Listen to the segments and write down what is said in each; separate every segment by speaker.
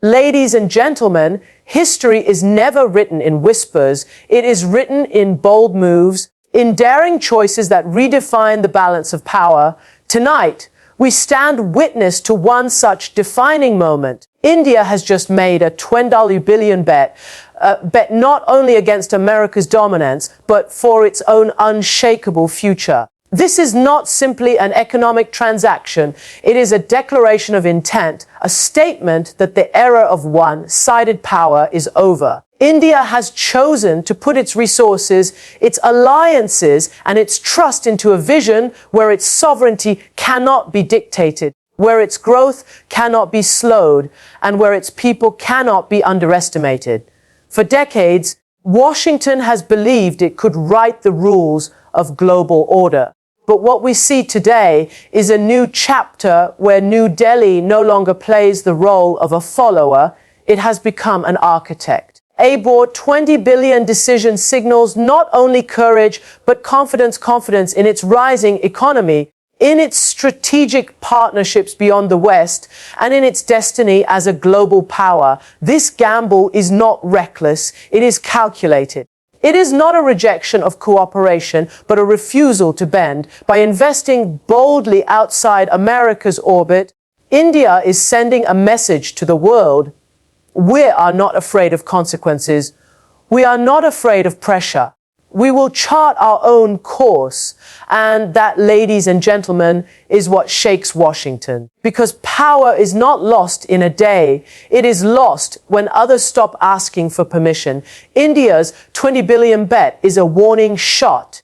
Speaker 1: Ladies and gentlemen, history is never written in whispers. It is written in bold moves, in daring choices that redefine the balance of power. Tonight, we stand witness to one such defining moment. India has just made a $20 billion bet not only against America's dominance, but for its own unshakable future. This is not simply an economic transaction. It is a declaration of intent, a statement that the era of one-sided power is over. India has chosen to put its resources, its alliances, and its trust into a vision where its sovereignty cannot be dictated, where its growth cannot be slowed, and where its people cannot be underestimated. For decades, Washington has believed it could write the rules of global order. But what we see today is a new chapter where New Delhi no longer plays the role of a follower. It has become an architect. ABOR 20 billion decision signals not only courage, but confidence in its rising economy, in its strategic partnerships beyond the West, and in its destiny as a global power. This gamble is not reckless, it is calculated. It is not a rejection of cooperation, but a refusal to bend. By investing boldly outside America's orbit, India is sending a message to the world. We are not afraid of consequences. We are not afraid of pressure. We will chart our own course. And that, ladies and gentlemen, is what shakes Washington. Because power is not lost in a day. It is lost when others stop asking for permission. India's 20 billion bet is a warning shot.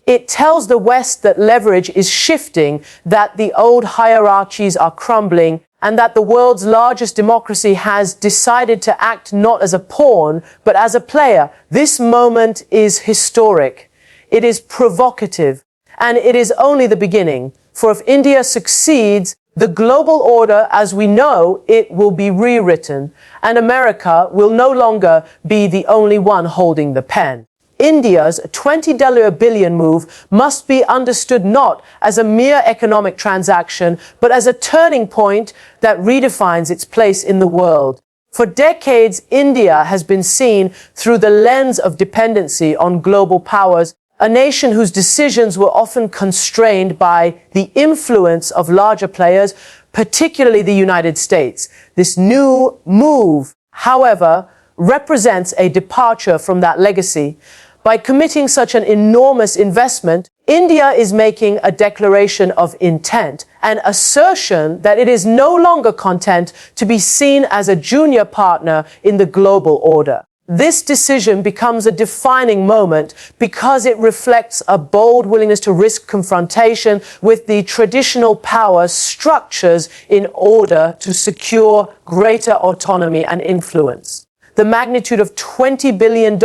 Speaker 1: It tells the West that leverage is shifting, that the old hierarchies are crumbling, and that the world's largest democracy has decided to act not as a pawn, but as a player. This moment is historic. It is provocative. And it is only the beginning. For if India succeeds, the global order as we know it will be rewritten, and America will no longer be the only one holding the pen. India's $20 billion move must be understood not as a mere economic transaction, but as a turning point that redefines its place in the world. For decades, India has been seen through the lens of dependency on global powers, a nation whose decisions were often constrained by the influence of larger players, particularly the United States. This new move, however, represents a departure from that legacy. By committing such an enormous investment, India is making a declaration of intent, an assertion that it is no longer content to be seen as a junior partner in the global order. This decision becomes a defining moment because it reflects a bold willingness to risk confrontation with the traditional power structures in order to secure greater autonomy and influence. The magnitude of $20 billion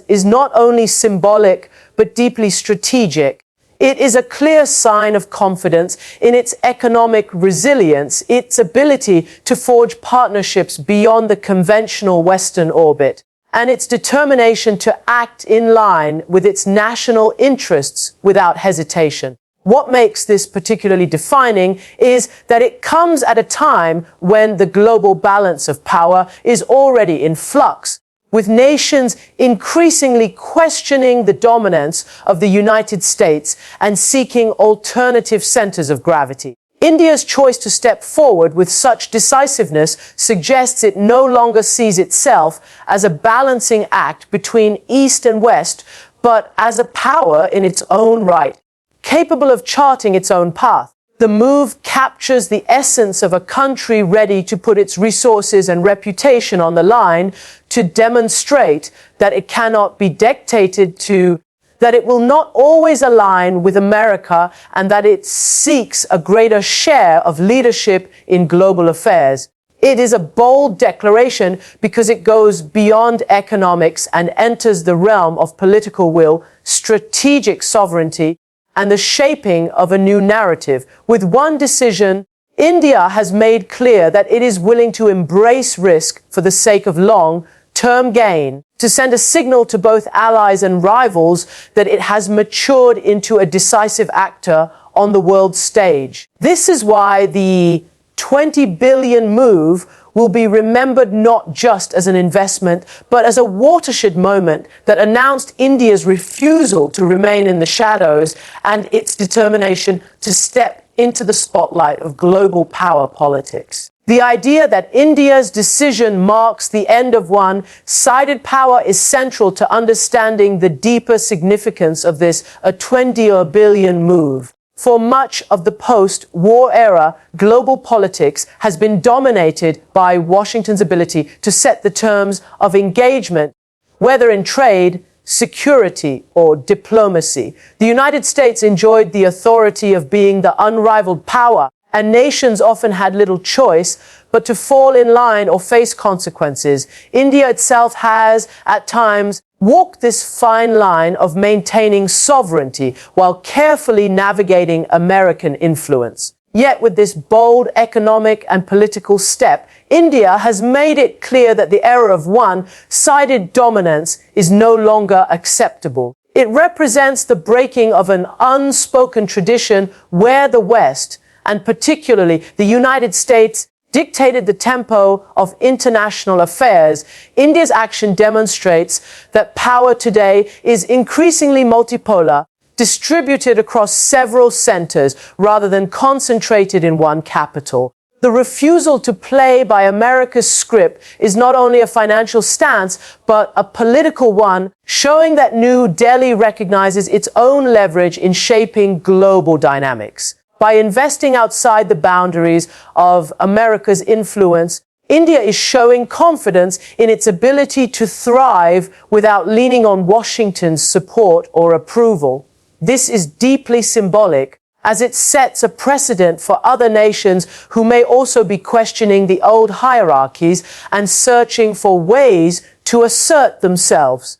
Speaker 1: is not only symbolic, but deeply strategic. It is a clear sign of confidence in its economic resilience, its ability to forge partnerships beyond the conventional Western orbit, and its determination to act in line with its national interests without hesitation. What makes this particularly defining is that it comes at a time when the global balance of power is already in flux, with nations increasingly questioning the dominance of the United States and seeking alternative centers of gravity. India's choice to step forward with such decisiveness suggests it no longer sees itself as a balancing act between East and West, but as a power in its own right, capable of charting its own path. The move captures the essence of a country ready to put its resources and reputation on the line to demonstrate that it cannot be dictated to, that it will not always align with America, and that it seeks a greater share of leadership in global affairs. It is a bold declaration because it goes beyond economics and enters the realm of political will, strategic sovereignty, and the shaping of a new narrative. With one decision, India has made clear that it is willing to embrace risk for the sake of long-term gain, to send a signal to both allies and rivals that it has matured into a decisive actor on the world stage. This is why the $20 billion move will be remembered not just as an investment, but as a watershed moment that announced India's refusal to remain in the shadows and its determination to step into the spotlight of global power politics. The idea that India's decision marks the end of one-sided power is central to understanding the deeper significance of this $20 billion move. For much of the post-war era, global politics has been dominated by Washington's ability to set the terms of engagement, whether in trade, security, or diplomacy. The United States enjoyed the authority of being the unrivaled power, and nations often had little choice but to fall in line or face consequences. India itself has, at times, walked this fine line of maintaining sovereignty while carefully navigating American influence. Yet with this bold economic and political step, India has made it clear that the era of one-sided dominance is no longer acceptable. It represents the breaking of an unspoken tradition where the West, and particularly the United States, dictated the tempo of international affairs. India's action demonstrates that power today is increasingly multipolar, distributed across several centers rather than concentrated in one capital. The refusal to play by America's script is not only a financial stance, but a political one, showing that New Delhi recognizes its own leverage in shaping global dynamics. By investing outside the boundaries of America's influence, India is showing confidence in its ability to thrive without leaning on Washington's support or approval. This is deeply symbolic, as it sets a precedent for other nations who may also be questioning the old hierarchies and searching for ways to assert themselves.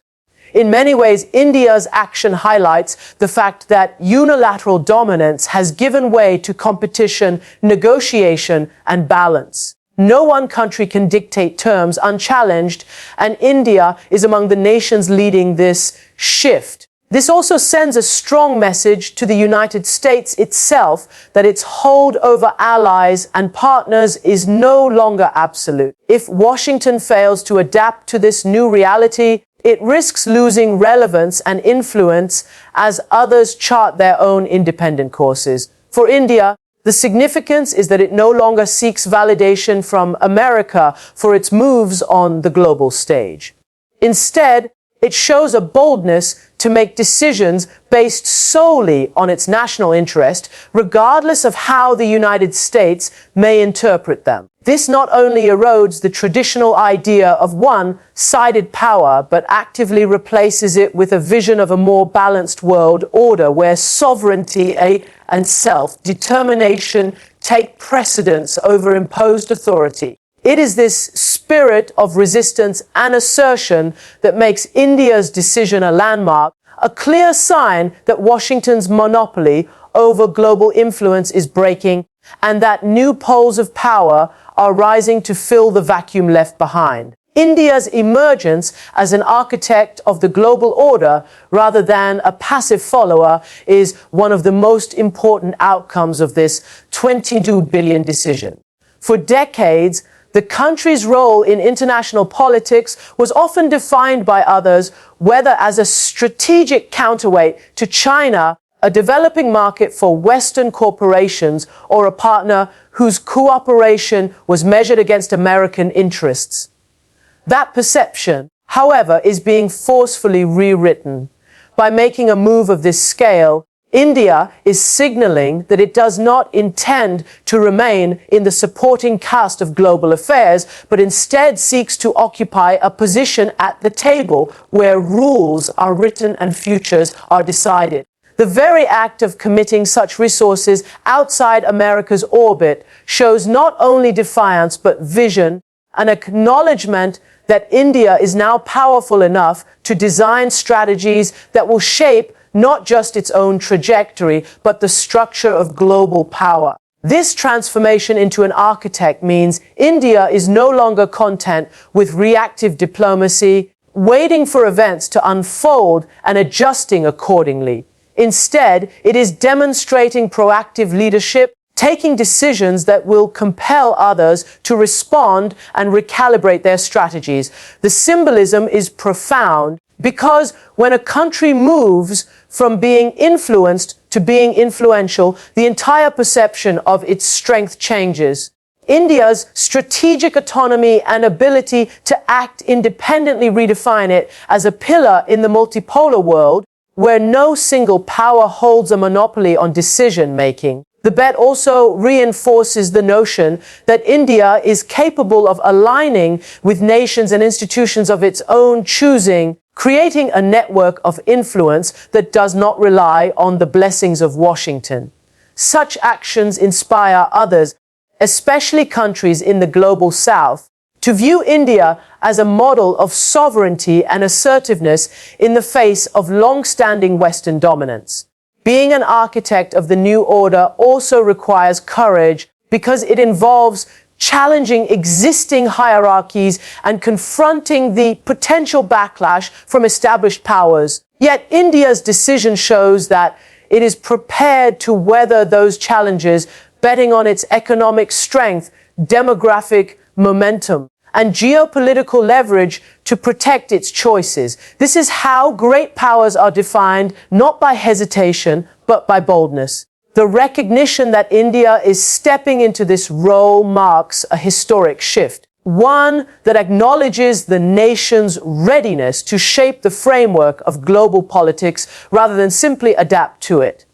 Speaker 1: In many ways, India's action highlights the fact that unilateral dominance has given way to competition, negotiation, and balance. No one country can dictate terms unchallenged, and India is among the nations leading this shift. This also sends a strong message to the United States itself that its hold over allies and partners is no longer absolute. If Washington fails to adapt to this new reality, it risks losing relevance and influence as others chart their own independent courses. For India, the significance is that it no longer seeks validation from America for its moves on the global stage. Instead, it shows a boldness to make decisions based solely on its national interest, regardless of how the United States may interpret them. This not only erodes the traditional idea of one-sided power, but actively replaces it with a vision of a more balanced world order where sovereignty and self-determination take precedence over imposed authority. It is this spirit of resistance and assertion that makes India's decision a landmark, a clear sign that Washington's monopoly over global influence is breaking and that new poles of power are rising to fill the vacuum left behind. India's emergence as an architect of the global order rather than a passive follower is one of the most important outcomes of this $22 billion decision. For decades, the country's role in international politics was often defined by others, whether as a strategic counterweight to China, a developing market for Western corporations, or a partner whose cooperation was measured against American interests. That perception, however, is being forcefully rewritten. By making a move of this scale, India is signaling that it does not intend to remain in the supporting cast of global affairs, but instead seeks to occupy a position at the table where rules are written and futures are decided. The very act of committing such resources outside America's orbit shows not only defiance but vision, an acknowledgement that India is now powerful enough to design strategies that will shape not just its own trajectory, but the structure of global power. This transformation into an architect means India is no longer content with reactive diplomacy, waiting for events to unfold and adjusting accordingly. Instead, it is demonstrating proactive leadership, taking decisions that will compel others to respond and recalibrate their strategies. The symbolism is profound because when a country moves from being influenced to being influential, the entire perception of its strength changes. India's strategic autonomy and ability to act independently redefine it as a pillar in the multipolar world where no single power holds a monopoly on decision-making. The bet also reinforces the notion that India is capable of aligning with nations and institutions of its own choosing, creating a network of influence that does not rely on the blessings of Washington. Such actions inspire others, especially countries in the global south, to view India as a model of sovereignty and assertiveness in the face of long-standing Western dominance. Being an architect of the new order also requires courage because it involves challenging existing hierarchies and confronting the potential backlash from established powers. Yet India's decision shows that it is prepared to weather those challenges, betting on its economic strength, demographic momentum, and geopolitical leverage to protect its choices. This is how great powers are defined, not by hesitation, but by boldness. The recognition that India is stepping into this role marks a historic shift, one that acknowledges the nation's readiness to shape the framework of global politics rather than simply adapt to it.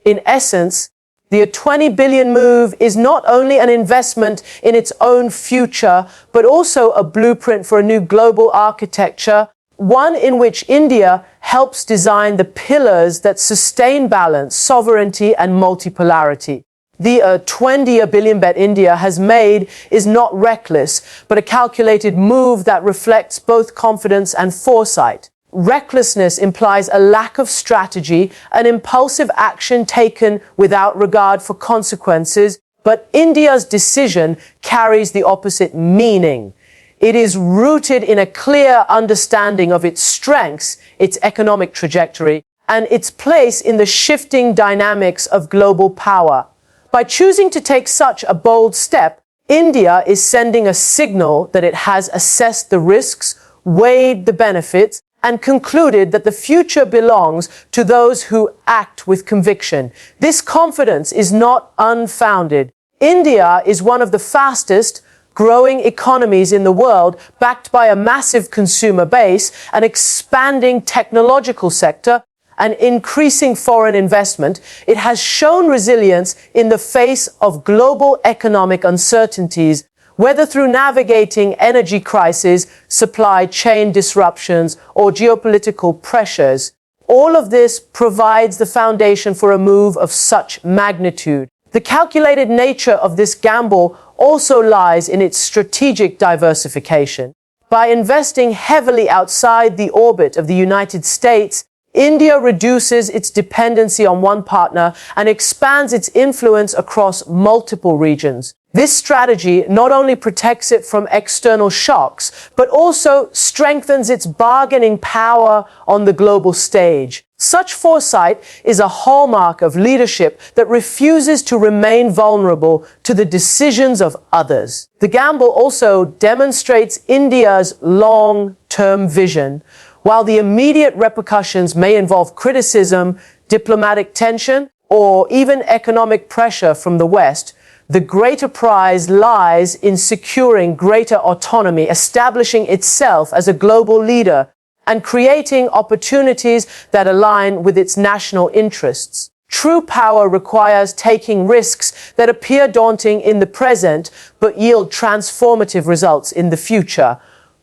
Speaker 1: In essence, the 20 billion move is not only an investment in its own future, but also a blueprint for a new global architecture, one in which India helps design the pillars that sustain balance, sovereignty, and multipolarity. The 20 billion bet India has made is not reckless, but a calculated move that reflects both confidence and foresight. Recklessness implies a lack of strategy, an impulsive action taken without regard for consequences, but India's decision carries the opposite meaning. It is rooted in a clear understanding of its strengths, its economic trajectory, and its place in the shifting dynamics of global power. By choosing to take such a bold step, India is sending a signal that it has assessed the risks, weighed the benefits, and concluded that the future belongs to those who act with conviction. This confidence is not unfounded. India is one of the fastest growing economies in the world, backed by a massive consumer base, an expanding technological sector, and increasing foreign investment. It has shown resilience in the face of global economic uncertainties, whether through navigating energy crises, supply chain disruptions, or geopolitical pressures. All of this provides the foundation for a move of such magnitude. The calculated nature of this gamble also lies in its strategic diversification. By investing heavily outside the orbit of the United States, India reduces its dependency on one partner and expands its influence across multiple regions. This strategy not only protects it from external shocks, but also strengthens its bargaining power on the global stage. Such foresight is a hallmark of leadership that refuses to remain vulnerable to the decisions of others. The gamble also demonstrates India's long-term vision. While the immediate repercussions may involve criticism, diplomatic tension, or even economic pressure from the West, the greater prize lies in securing greater autonomy, establishing itself as a global leader, and creating opportunities that align with its national interests. True power requires taking risks that appear daunting in the present, but yield transformative results in the future.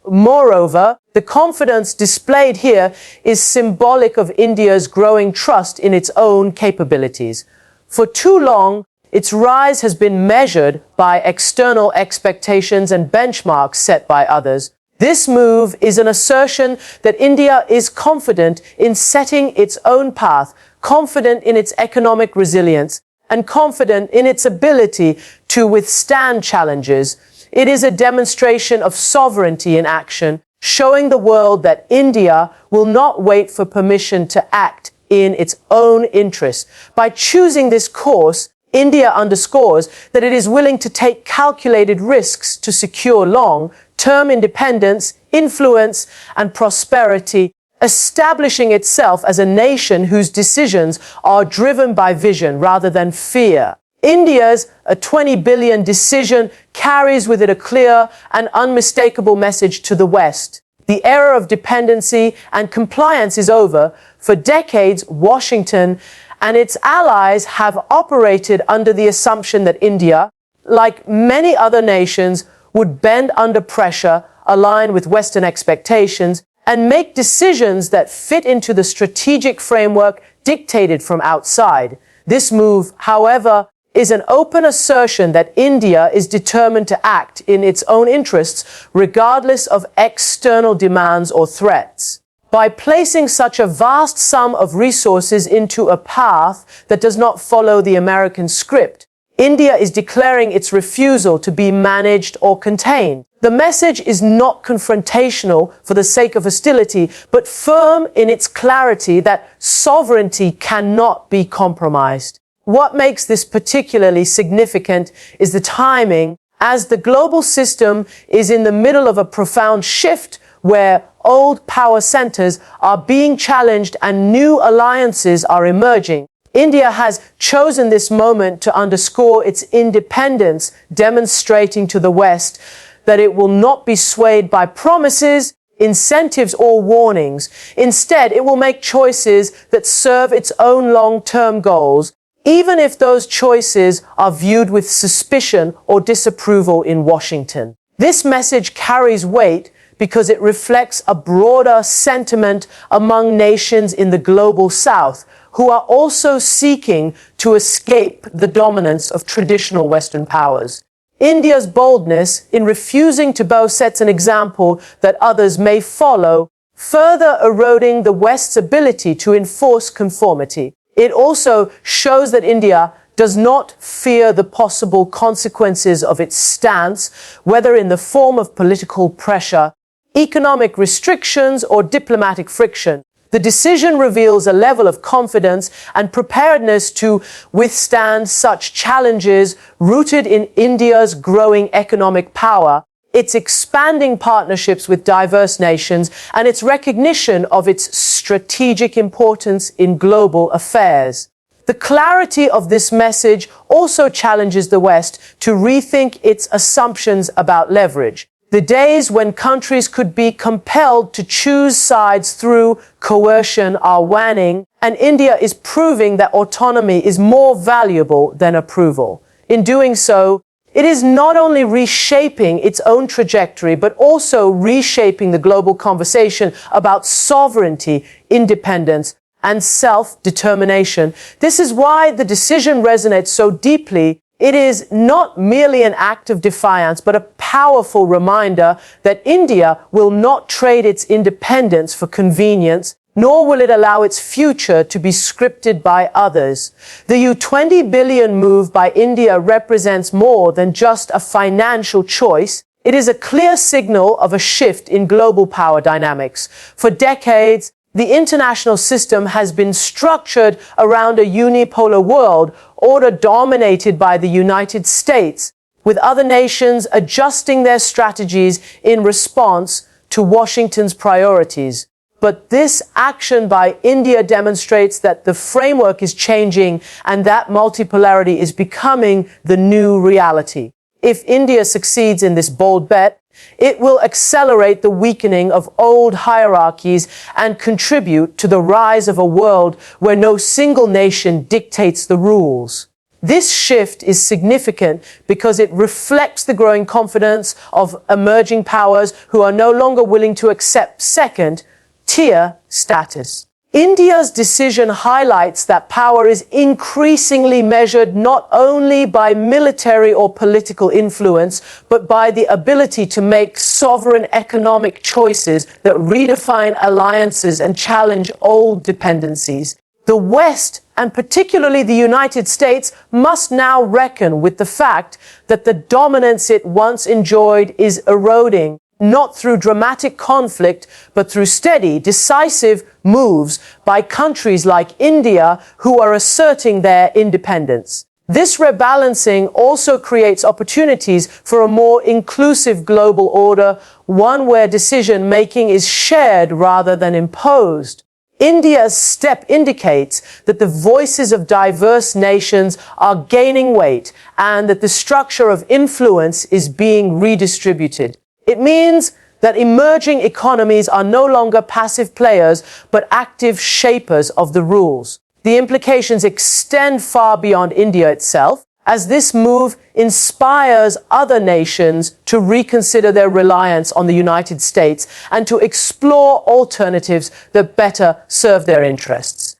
Speaker 1: Moreover, the confidence displayed here is symbolic of India's growing trust in its own capabilities. For too long, its rise has been measured by external expectations and benchmarks set by others. This move is an assertion that India is confident in setting its own path, confident in its economic resilience, and confident in its ability to withstand challenges. It is a demonstration of sovereignty in action, showing the world that India will not wait for permission to act in its own interests. By choosing this course, India underscores that it is willing to take calculated risks to secure long-term independence, influence, and prosperity, establishing itself as a nation whose decisions are driven by vision rather than fear. India's $20 billion decision carries with it a clear and unmistakable message to the West. The era of dependency and compliance is over. For decades, Washington and its allies have operated under the assumption that India, like many other nations, would bend under pressure, align with Western expectations, and make decisions that fit into the strategic framework dictated from outside. This move, however, is an open assertion that India is determined to act in its own interests, regardless of external demands or threats. By placing such a vast sum of resources into a path that does not follow the American script, India is declaring its refusal to be managed or contained. The message is not confrontational for the sake of hostility, but firm in its clarity that sovereignty cannot be compromised. What makes this particularly significant is the timing, as the global system is in the middle of a profound shift where old power centers are being challenged and new alliances are emerging. India has chosen this moment to underscore its independence, demonstrating to the West that it will not be swayed by promises, incentives, or warnings. Instead, it will make choices that serve its own long-term goals, even if those choices are viewed with suspicion or disapproval in Washington. This message carries weight because it reflects a broader sentiment among nations in the global South, who are also seeking to escape the dominance of traditional Western powers. India's boldness in refusing to bow sets an example that others may follow, further eroding the West's ability to enforce conformity. It also shows that India does not fear the possible consequences of its stance, whether in the form of political pressure, economic restrictions, or diplomatic friction. The decision reveals a level of confidence and preparedness to withstand such challenges rooted in India's growing economic power, its expanding partnerships with diverse nations, and its recognition of its strategic importance in global affairs. The clarity of this message also challenges the West to rethink its assumptions about leverage. The days when countries could be compelled to choose sides through coercion are waning, and India is proving that autonomy is more valuable than approval. In doing so, it is not only reshaping its own trajectory, but also reshaping the global conversation about sovereignty, independence, and self-determination. This is why the decision resonates so deeply. It is not merely an act of defiance, but a powerful reminder that India will not trade its independence for convenience, nor will it allow its future to be scripted by others. The $20 billion move by India represents more than just a financial choice. It is a clear signal of a shift in global power dynamics. For decades, the international system has been structured around a unipolar world order dominated by the United States, with other nations adjusting their strategies in response to Washington's priorities. But this action by India demonstrates that the framework is changing and that multipolarity is becoming the new reality. If India succeeds in this bold bet, it will accelerate the weakening of old hierarchies and contribute to the rise of a world where no single nation dictates the rules. This shift is significant because it reflects the growing confidence of emerging powers who are no longer willing to accept second-tier status. India's decision highlights that power is increasingly measured not only by military or political influence, but by the ability to make sovereign economic choices that redefine alliances and challenge old dependencies. The West, and particularly the United States, must now reckon with the fact that the dominance it once enjoyed is eroding, not through dramatic conflict, but through steady, decisive moves by countries like India who are asserting their independence. This rebalancing also creates opportunities for a more inclusive global order, one where decision-making is shared rather than imposed. India's step indicates that the voices of diverse nations are gaining weight and that the structure of influence is being redistributed. It means that emerging economies are no longer passive players, but active shapers of the rules. The implications extend far beyond India itself, as this move inspires other nations to reconsider their reliance on the United States and to explore alternatives that better serve their interests.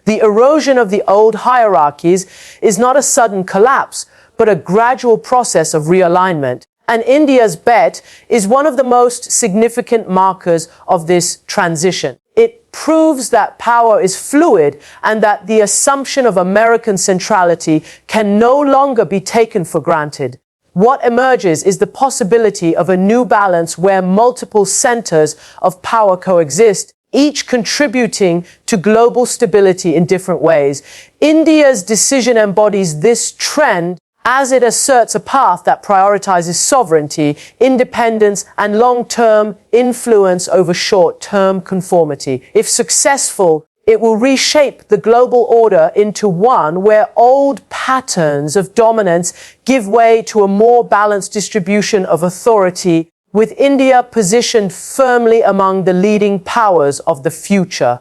Speaker 1: The erosion of the old hierarchies is not a sudden collapse, but a gradual process of realignment. And India's bet is one of the most significant markers of this transition. It proves that power is fluid and that the assumption of American centrality can no longer be taken for granted. What emerges is the possibility of a new balance where multiple centers of power coexist, each contributing to global stability in different ways. India's decision embodies this trend as it asserts a path that prioritizes sovereignty, independence, and long-term influence over short-term conformity. If successful, it will reshape the global order into one where old patterns of dominance give way to a more balanced distribution of authority, with India positioned firmly among the leading powers of the future.